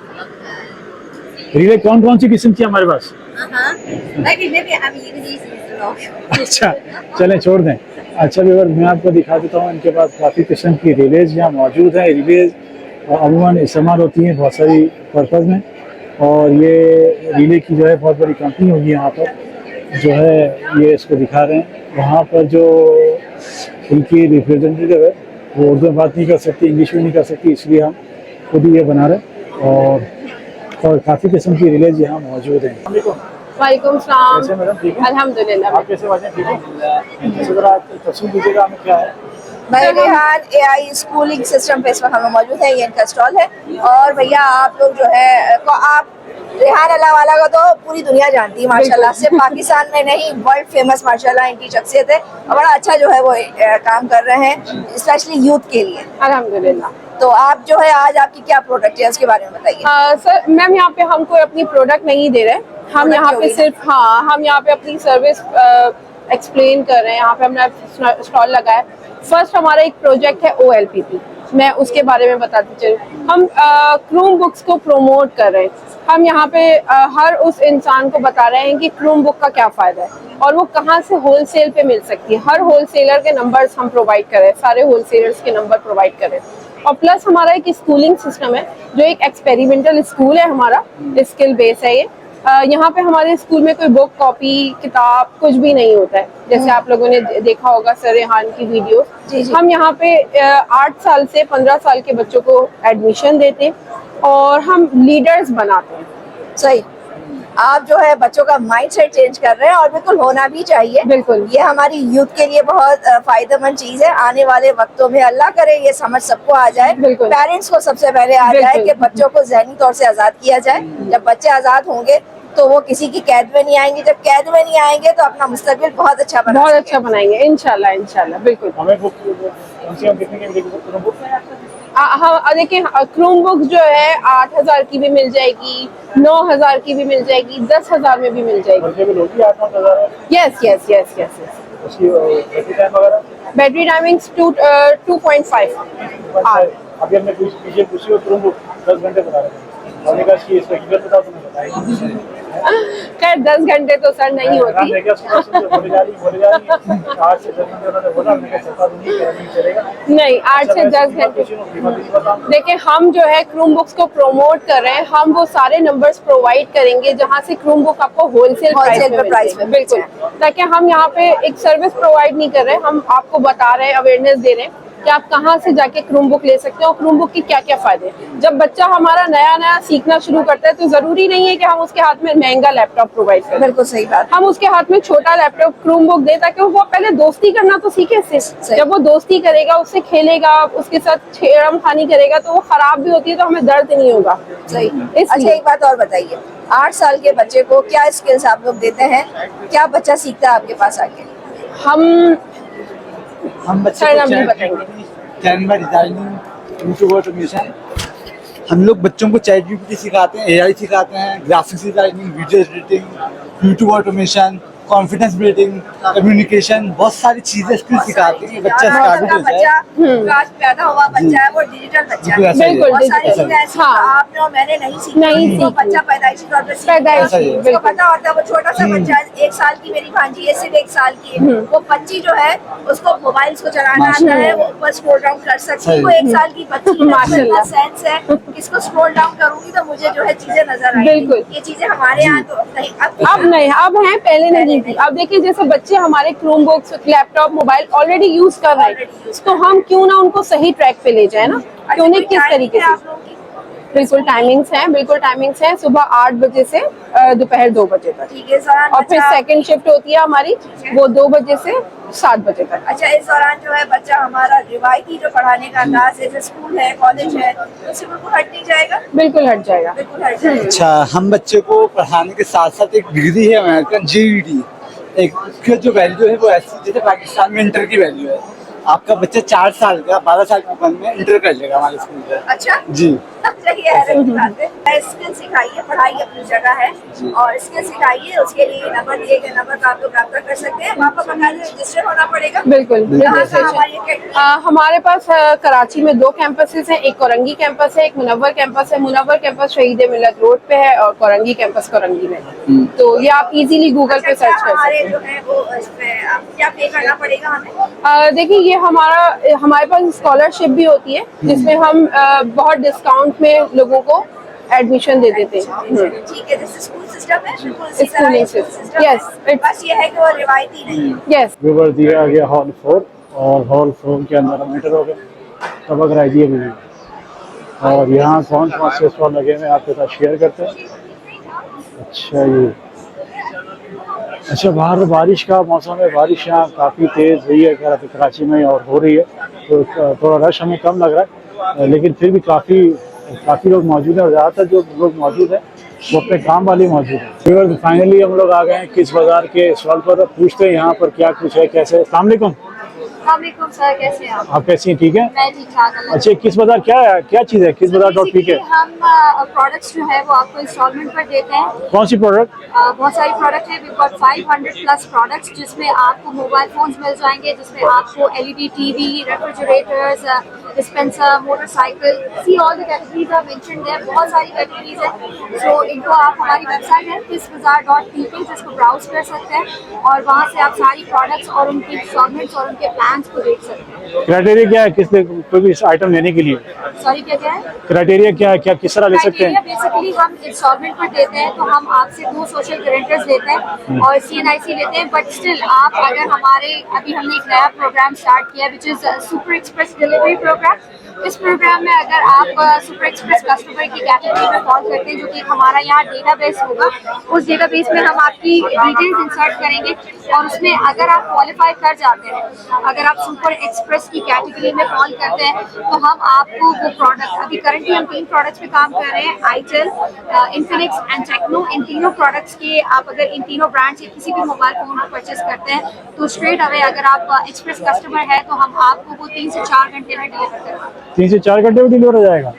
रीले कौन कौन सी किस्म की हमारे पास? अच्छा, चलें छोड़ दें। अच्छा व्यूअर, मैं आपको दिखा देता हूँ, इनके पास काफ़ी किस्म की रिलेज यहाँ मौजूद है। रिलेज अमूमन इस्तेमाल होती हैं बहुत सारी पर्पज़ में और ये रिले की जो है बहुत बड़ी कंपनी होगी यहाँ पर जो है ये इसको दिखा रहे हैं। वहाँ पर जो इनकी रिप्रेजेंटेटिव है वो उर्दू में बात नहीं कर सकती, इंग्लिश में नहीं कर सकती, इसलिए हम खुद ही ये बना रहे हैं और काफ़ी किस्म की रिलेज यहाँ मौजूद हैं। वालेकुम सलाम। कैसे मैडम, ठीक है? अल्हम्दुलिल्लाह। आप कैसे बातें ठीक है? ज़रा तफसील दीजिएगा हमें क्या है? रेहान AI स्कूलिंग सिस्टम पे इस वक्त हम मौजूद है, ये इनका स्टॉल है। और भैया आप लोग जो है आप रेहान अल्लाहवाला को तो पूरी दुनिया जानती है माशाल्लाह से, पाकिस्तान में नहीं वर्ल्ड फेमस माशाल्लाह इनकी शख्सियत है और बड़ा अच्छा जो है वो काम कर रहे हैं स्पेशली यूथ के लिए। अल्हम्दुलिल्लाह। तो आप जो है आज आपकी क्या प्रोडक्ट है उसके बारे में बताइए। सर मैम यहाँ पे हम कोई अपनी प्रोडक्ट नहीं दे रहे, हम यहाँ पे सिर्फ हम यहाँ पे अपनी सर्विस एक्सप्लेन कर रहे हैं। यहाँ पे हमने स्टॉल लगाया। फर्स्ट हमारा एक प्रोजेक्ट है OLPP, मैं उसके बारे में बताती चलूँ। हम क्रूम बुक्स को प्रमोट कर रहे हैं। हम यहाँ पे हर उस इंसान को बता रहे हैं कि क्रूम बुक का क्या फ़ायदा है और वो कहाँ से होलसेल पे मिल सकती है। हर होलसेलर के नंबर्स हम प्रोवाइड कर रहे हैं, सारे होलसेलर्स के नंबर प्रोवाइड कर रहे हैं। और प्लस हमारा एक स्कूलिंग सिस्टम है जो एक एक्सपेरिमेंटल स्कूल है, हमारा स्किल बेस है ये। यहाँ पे हमारे स्कूल में कोई बुक, कॉपी, किताब कुछ भी नहीं होता है, जैसे आप लोगों ने देखा होगा सर रेहान की वीडियो। हम यहाँ पे 8 साल से 15 साल के बच्चों को एडमिशन देते हैं और हम लीडर्स बनाते हैं। सही, आप जो है बच्चों का माइंडसेट चेंज कर रहे हैं और बिल्कुल होना भी चाहिए। बिल्कुल, ये हमारी यूथ के लिए बहुत फायदेमंद चीज है। आने वाले वक्तों में अल्लाह करे ये समझ सबको आ जाए, बिल्कुल। पेरेंट्स को सबसे पहले आ जाए कि बच्चों को ज़हनी तौर से आजाद किया जाए। जब बच्चे आजाद होंगे तो वो किसी की कैद में नहीं आएंगे, जब कैद में नहीं आएंगे तो अपना मुस्तकबिल बहुत अच्छा बनाएंगे इंशाल्लाह, इंशाल्लाह। बिल्कुल। हमें बुक कौन सी हम कितने की मिलेगी बुक? हाँ देखिए, क्रूम बुक जो है 8000 की भी मिल जाएगी, 9000 की भी मिल जाएगी, 10,000 में भी मिल जाएगी। Yes yes yes yes. उसकी बैटरी टाइम वगैरह? Battery timings 2.5 hour. अभी हमने पीछे पूछी हो क्रूम बुक 10 घंटे बता रहे थे, हमने कहा इसकी हकीकत बताओ, तुमने बताई। खैर 10 घंटे तो सर नहीं होती। नहीं, 8 से 10 घंटे। देखिए, हम जो है क्रूम बुक्स को प्रमोट कर रहे हैं। हम वो सारे नंबर्स प्रोवाइड करेंगे जहां से क्रूम बुक आपको होलसेल प्राइस में बिल्कुल, ताकि हम यहाँ पे एक सर्विस प्रोवाइड नहीं कर रहे हैं, हम आपको बता रहे हैं, अवेयरनेस दे रहे हैं कि आप कहाँ से जाके क्रूम बुक ले सकते हो और क्रूम बुक की क्या क्या फायदे हैं। जब बच्चा हमारा नया नया सीखना शुरू करता है तो जरूरी नहीं है कि हम उसके हाथ में महंगा लैपटॉप प्रोवाइड करें। बिल्कुल सही बात। हम उसके हाथ में छोटा लैपटॉप क्रूम बुक दें ताकि वो पहले दोस्ती करना तो सीखे इससे। जब वो दोस्ती करेगा, उससे खेलेगा, उसके साथ छेड़म खानी करेगा तो वो खराब भी होती है तो हमें दर्द नहीं होगा। सही। अच्छा, एक बात और बताइए, 8 साल के बच्चे को क्या स्किल्स आप लोग देते हैं, क्या बच्चा सीखता है आपके पास आके? हम बच्चे को कैनवा डिजाइनिंग, यूट्यूब ऑटोमेशन, हम लोग बच्चों को चैट जीपीटी सिखाते हैं, एआई सिखाते हैं, graphics designing, video editing, YouTube automation, confidence building, communication, बहुत सारी चीजें स्किल सिखाते हैं। बच्चा आज पैदा हुआ बच्चा है वो डिजिटल बच्चा है, बिल्कुल, बहुत सारी चीजें ऐसी आपने और मैंने नहीं सीखी, तो बच्चा पैदाइशी तौर पर उसको पता होता है। वो छोटा सा बच्चा 1 साल की, मेरी भांजी है सिर्फ 1 साल की है, वो बच्ची जो है उसको मोबाइल्स को चलाना आता है, वो ऊपर स्क्रॉल डाउन कर सकती है। वो 1 साल की बच्ची है, सेंस है, इसको स्क्रॉल डाउन करूंगी तो मुझे जो है चीजें नजर आएंगी। ये चीजें हमारे यहाँ तो नहीं, अब नहीं, अब है, पहले नहीं थी। अब देखिए, जैसे बच्चे हमारे Chrome books, laptop, mobile already use कर रहे हैं, तो हम क्यों ना उनको सही ट्रैक पे ले जाए ना, क्यों नहीं, किस तरीके से। बिल्कुल टाइमिंग्स हैं, बिल्कुल टाइमिंग्स हैं, सुबह 8 बजे से दोपहर 2 बजे तक। ठीक है सर। और फिर सेकंड शिफ्ट होती है हमारी, वो 2 बजे से 7 बजे तक। अच्छा, इस दौरान जो है बच्चा हमारा रिवायती जो पढ़ाने का अंदाज है, जैसे स्कूल है, कॉलेज है, उससे बिल्कुल हट नहीं जाएगा? बिल्कुल हट जाएगा, बिल्कुल हट जाएगा। अच्छा, हम बच्चे को पढ़ाने के साथ साथ एक डिग्री है अमेरिकन GED, एक उसकी जो वैल्यू है वो ऐसी जैसे पाकिस्तान में इंटर की वैल्यू है। आपका बच्चा 4 साल का 12 साल की उम्र में इंटर कर लेगा हमारे स्कूल से। अच्छा जी। स्किल सिखाइए, पढ़ाई अपनी जगह है और स्किल सिखाइए, उसके लिए नंबर दिए गए नंबर का आप लोग रब्ता कर सकते हैं। वहाँ पर बकायदा रजिस्टर होना पड़ेगा। बिल्कुल। हमारे पास कराची में 2 कैंपसेस हैं, एक कोरंगी कैंपस है, एक मुनव्वर कैंपस है। मुनव्वर कैंपस शहीद मिलत रोड पे है और कोरंगी कैंपस कोरंगी में। तो ये आप इजीली गूगल पे सर्च कर सकते हैं। जो है वो इसमें क्या पे करना पड़ेगा हमें? देखिए, ये हमारे पास स्कॉलरशिप भी होती है जिसमें हम बहुत डिस्काउंट में लोगों को एडमिशन दे देते हैं। ठीक है, जैसे स्कूल सिस्टम है, स्कूलिंग सिस्टम। यस, बस ये है कि वो रिवायती नहीं। यस। व्यूवर दिया गया हॉल 4 और हॉल 4 के अंदर हम एंटर हो गए, तब अगर आइडिया भी नहीं। और यहाँ कौन कौन से स्टॉल लगे हुए आपके साथ शेयर करते हैं। अच्छा, ये अच्छा, बाहर बारिश का मौसम है, बारिश यहाँ काफ़ी तेज़ हुई है कराची में और हो रही है, तो थोड़ा रश हमें कम लग रहा है, लेकिन फिर भी काफ़ी लोग मौजूद हैं और ज़्यादातर जो लोग मौजूद हैं वो अपने काम वाले मौजूद हैं। फाइनली हम लोग आ गए हैं किस बाज़ार के स्टॉल पर। पूछते हैं यहाँ पर क्या कुछ है, कैसे। अस्सलाम वालेकुम। वालेकुम सर, कैसे हैं आप? आप कैसी हैं, ठीक है? मैं ठीक ठाक हूँ। अच्छा, किस बाजार क्या चीज़ है, किस बाजार डॉट पी के? हम प्रोडक्ट्स जो है वो आपको इंस्टॉलमेंट पर देते हैं। कौन सी प्रोडक्ट? बहुत सारी प्रोडक्ट है, वी गॉट 500 प्लस प्रोडक्ट्स, जिसमें आपको मोबाइल फोन्स मिल जाएंगे, जिसमें आपको LED TV, refrigerators, dispenser, motorcycle, see all the categories are mentioned there. बहुत सारी कैटेगरीज है, सो इनको आप हमारी वेबसाइट है kisbazaar.pk, जिसको ब्राउज कर सकते हैं और वहाँ से आप सारी प्रोडक्ट्स और उनकी इंस्टॉलमेंट्स और उनके प्लान्स को देख सकते हैं। क्राइटेरिया क्या है कोई भी आइटम लेने के लिए? सॉरी, क्या है? क्राइटेरिया क्या किस तरह ले सकते हैं? बेसिकली हम इंस्टॉलमेंट पर देते हैं, तो हम आपसे 2 सोशल गारंटर्स लेते हैं और CNIC लेते हैं, बट स्टिल आप अगर हमारे अभी हमने एक नया प्रोग्राम स्टार्ट किया which is super express delivery program. इस प्रोग्राम में अगर आप सुपर एक्सप्रेस कस्टमर की कैटेगरी में कॉल करते हैं, जो कि हमारा यहाँ डेटाबेस होगा, उस डेटाबेस में हम आपकी डिटेल्स इंसर्ट करेंगे और उसमें अगर आप क्वालिफाई कर जाते हैं, अगर आप सुपर एक्सप्रेस की कैटेगरी में कॉल करते हैं, तो हम आपको वो प्रोडक्ट, अभी करंटली हम 3 प्रोडक्ट्स पे काम कर रहे हैं, आईटेल, इन्फिनिक्स एंड टेक्नो। इन तीनों प्रोडक्ट्स के आप अगर इन तीनों ब्रांड से किसी भी मोबाइल फोन को परचेस करते हैं, तो स्ट्रेट अवे अगर आप एक्सप्रेस कस्टमर है तो हम आपको वो 3 से 4 घंटे में डिलीवर करेंगे। 3 से 4 घंटे में डिलीवर हो जाएगा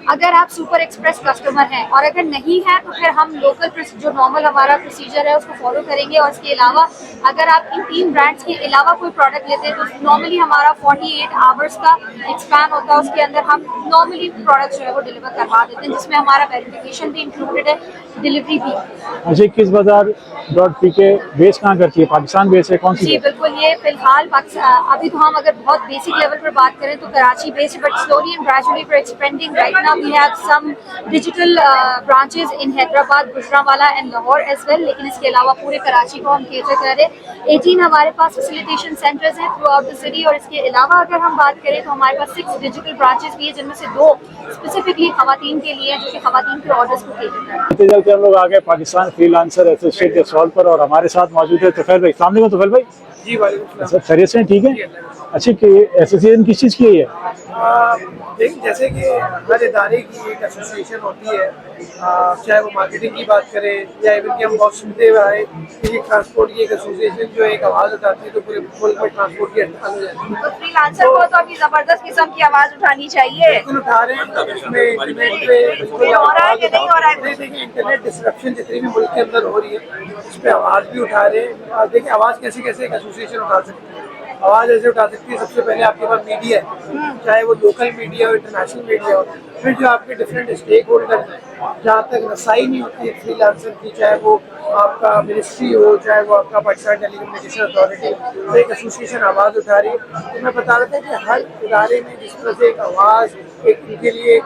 अगर आप सुपर एक्सप्रेस कस्टमर हैं, और अगर नहीं है तो फिर हम लोकल जो नॉर्मल हमारा प्रोसीजर है उसको फॉलो करेंगे। और इसके अलावा अगर आप इन 3 ब्रांड्स के अलावा कोई प्रोडक्ट लेते हैं, तो नॉर्मली हमारा 48 आवर्स का एक्सपैन होता है, उसके अंदर हम नॉर्मली प्रोडक्ट जो है वो डिलीवर करवा देते हैं, जिसमें हमारा वेरिफिकेशन भी इंक्लूडेड है, डिलीवरी भी। अच्छा, किस बाजार डॉट पी के बेस कहाँ करती है? पाकिस्तान बेस है, कौन सी? जी बिल्कुल, ये फिलहाल अभी तो हम अगर बहुत बेसिक लेवल पर बात करें तो कराची बेस्ड है, but slowly and gradually we are expanding. Right now we have some digital branches in Hyderabad, Gujranwala and Lahore as well, लेकिन इसके अलावा पूरे कराची को हम केटर कर रहे हैं। 18 हमारे पास फैसिलिटेशन सेंटर्स हैं थ्रू आउट द सिटी, और इसके अलावा अगर हम बात करें तो हमारे पास 6 डिजिटल ब्रांचेस भी है, जिनमें से 2 स्पेसिफिकली खवातीन के लिए, जो कि खवातीन के ऑर्डर्स को केटर कर रहे हैं। चलते हम लोग आ गए पाकिस्तान फ्रीलांसर एसोसिएट के स्टॉल पर, और हमारे साथ मौजूद है तुफैल भाई। अस्सलाम वालेकुम तुफैल भाई। जी वालेकुम सब खैरियत से हैं, ठीक है? अच्छी एसोसिएशन किस चीज़ की है ये? देखिए, जैसे कि हर इदारे की एक एसोसिएशन होती है, चाहे वो मार्केटिंग की बात करें या इवन कि हम बहुत सुनते हुए आए कि ट्रांसपोर्ट की एक एसोसिएशन जो एक आवाज़ उठाती है तो पूरे मुल्क में ट्रांसपोर्ट की हड़ताल हो जाती है। तो फ्रीलांसर को तो अभी जबरदस्त किस्म की आवाज उठानी चाहिए। बिल्कुल उठा रहे हैं, इसमें इंटरनेट पे ये हो रहा है कि नहीं हो रहा है? देखिए, इंटरनेट डिस्ट्रप्शन जितनी भी मुल्क के अंदर हो रही है, इस पर आवाज़ भी उठा रहे हैं। देखिए, आवाज़ कैसे कैसे एक एसोसिएशन उठा सकती है। आवाज़ ऐसे उठा सकती है, सबसे पहले आपके पास मीडिया है, चाहे वो लोकल मीडिया हो, इंटरनेशनल मीडिया हो, फिर जो आपके डिफरेंट स्टेक होल्डर्स हैं, जहाँ तक रसाई नहीं होती है फ्रीलांसर की, चाहे वो आपका मिनिस्ट्री हो, चाहे वो आपका पाकिस्तान टेलीकम्युनिकेशन अथॉरिटी, तो एक एसोसिएशन आवाज़ उठा रही है। तो मैं बता रहा था कि हर इदारे में जिस तरह से एक आवाज़, एक उनके लिए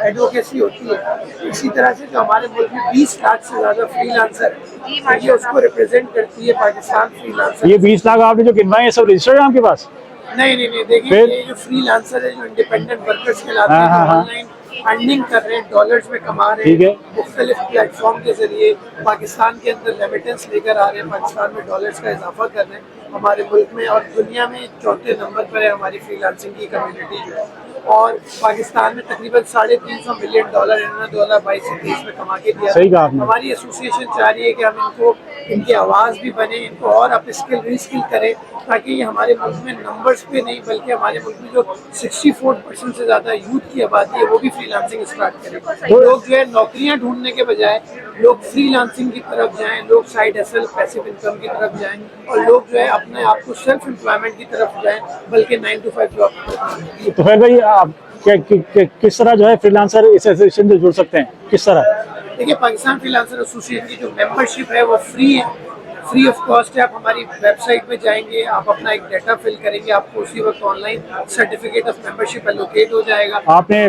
एडवोकेसी होती है, इसी तरह से जो हमारे मुल्क में 20 लाख से ज़्यादा फ्रीलांसर है, ये उसको रिप्रेजेंट करती है पाकिस्तान फ्रीलांसर। ये 20 लाख आपने जो गिनवाए हैं सब रजिस्टर्ड है आपके पास? नहीं, देखिए, ये जो फ्रीलांसर है, जो इंडिपेंडेंट वर्कर्स कहलाते हैं, ऑनलाइन अर्निंग कर रहे हैं, डॉलर्स में कमा रहे ठीक है। हैं, मुख्तलिफ प्लेटफॉर्म के जरिए पाकिस्तान के अंदर रेमिटेंस लेकर आ रहे हैं, पाकिस्तान में डॉलर्स का इजाफा कर रहे हैं हमारे मुल्क में, और दुनिया में 4थे नंबर पर है हमारी फ्रीलांसिंग की कम्युनिटी जो है। और पाकिस्तान में तकरीबन $350 मिलियन इन्होंने 2022-23 में कमा के दिया। सही कहा आपने। हमारी एसोसिएशन चाह रही है कि हम इनको, इनकी आवाज़ भी बने, इनको और अप स्किल रीस्किल करें, ताकि ये हमारे मुल्क में नंबर्स पे नहीं बल्कि हमारे मुल्क में जो 64% से ज़्यादा यूथ की आबादी है वो भी फ्रीलांसिंग स्टार्ट करें। लोग जो है नौकरियां ढूंढने के बजाय लोग फ्रीलांसिंग की तरफ जाएं, लोग साइड हसल पैसिव इनकम की तरफ जाएं, और लोग जो है अपने आप को सेल्फ एम्प्लॉयमेंट की तरफ जाएं, बल्कि 9 to 5 जॉब। तो फिर भाई आप किस तरह जो है फ्रीलांसर इस एसोसिएशन से जुड़ सकते हैं, किस तरह? देखिए, पाकिस्तान फ्रीलांसर एसोसिएशन की जो मेंबरशिप है वो फ्री है, फ्री ऑफ कॉस्ट है। आप हमारी वेबसाइट पे जाएंगे, आप अपना एक डाटा फिल करेंगे, आपको उसी वक्त online certificate of membership allocate हो जाएगा। आपने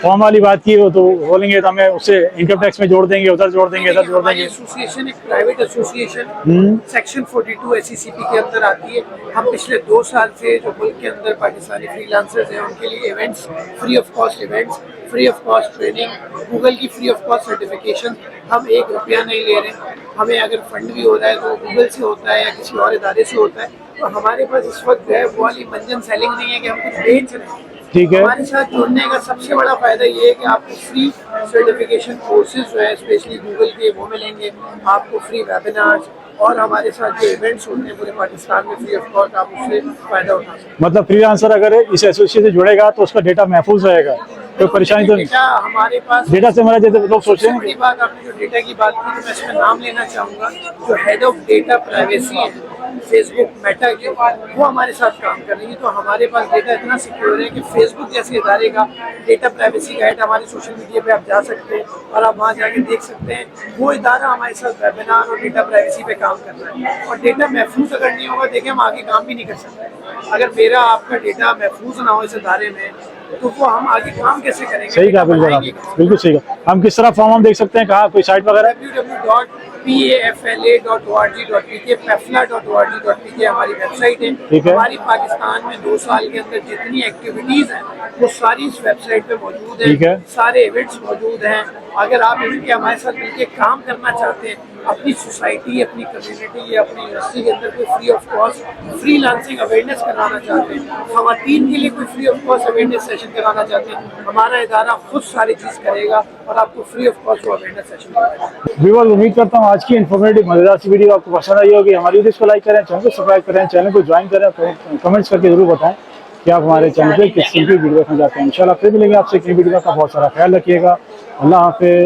फॉर्म वाली बात की, वो तो बोलेंगे तो हमें उससे इनकम टैक्स में जोड़ देंगे, उधर जोड़ देंगे, इधर जोड़ देंगे। एसोसिएशन एक प्राइवेट एसोसिएशन सेक्शन 42 SECP के अंदर आती है। हम पिछले 2 साल से जो मुल्क के अंदर पाकिस्तानी फ्रीलांसर्स हैं उनके लिए events, free of cost events, free of cost training, Google की फ्री ऑफ कॉस्ट सर्टिफिकेशन, हम 1 रुपया नहीं ले रहे। हमें अगर फंड भी हो रहा है तो गूगल से होता है या किसी और इदारे से होता है। तो हमारे पास इस वक्त जो है वो वाली मंजन सेलिंग नहीं है कि हम कुछ बेच रहे हैं। ठीक है। हमारे साथ जुड़ने का सबसे बड़ा फायदा ये है कि आपको फ्री सर्टिफिकेशन कोर्सेज जो है स्पेशली गूगल के वो मिलेंगे आपको, फ्री वेबिनार्स, और हमारे साथ जो इवेंट्स होते हैं पूरे पाकिस्तान में फ्री ऑफ कॉस्ट, आप उससे फायदा उठा सकते हैं। मतलब फ्रीलांसर अगर इस एसोसिएशन से जुड़ेगा तो उसका डेटा महफूज रहेगा, कोई परेशानी तो नहीं? डेटा हमारे पास, डेटा से हमारा जैसे लोग सोचते हैं बड़ी बात आपने जो डेटा की बात की तो मैं इसमें नाम लेना चाहूँगा, जो हेड ऑफ डेटा प्राइवेसी है फेसबुक मेटा के, वो हमारे साथ काम कर रही है। तो हमारे पास डेटा इतना सिक्योर है कि फेसबुक जैसे इदारे का डेटा प्राइवेसी का हेड हमारे सोशल मीडिया पे आप जा सकते हैं और आप वहाँ जाके देख सकते हैं, वो इदारा हमारे साथ वेबिनार और डेटा प्राइवेसी पे काम कर रहा है। और डेटा महफूज अगर नहीं होगा, देखिए हम आगे काम भी नहीं कर सकते। अगर मेरा आपका डेटा महफूज ना हो इस इदारे में तो वो हम आगे काम कैसे करेंगे? सही कहा, बिल्कुल सही कहा। हम किस तरह फॉर्म हम देख सकते हैं, कहाँ कोई साइट वगैरह? www.pafla.org.pk pafla.org.pk हमारी वेबसाइट है। हमारी पाकिस्तान में 2 साल के अंदर जितनी एक्टिविटीज हैं वो सारी इस वेबसाइट पे मौजूद है, सारे इवेंट्स मौजूद हैं। अगर आप इनके हमारे साथ मिलकर काम करना चाहते हैं, अपनी सोसाइटी, अपनी कम्युनिटी या अपनी यूनिवर्सिटी के अंदर कोई free of cost freelancing awareness कराना चाहते हैं, खवातीन के लिए कोई free of cost awareness session कराना चाहते हैं, हमारा इदारा खुद सारी चीज़ करेगा और आपको free of cost awareness session कराएगा। व्यूअर्स, उम्मीद करता हूँ आज की इन्फॉर्मेटिव मजेदार सी वीडियो आपको पसंद आई होगी। हमारी वीडियो को लाइक करें, चैनल को सब्सक्राइब करें, चैनल को ज्वाइन करें, कमेंट्स करके जरूर बताएं कि आप हमारे चैनल पे किस तरह की वीडियो देखना चाहते हैं। इंशाल्लाह फिर मिलेंगे आपसे एक नई वीडियो का। बहुत सारा ख्याल रखिएगा। अल्लाह हाफिज़।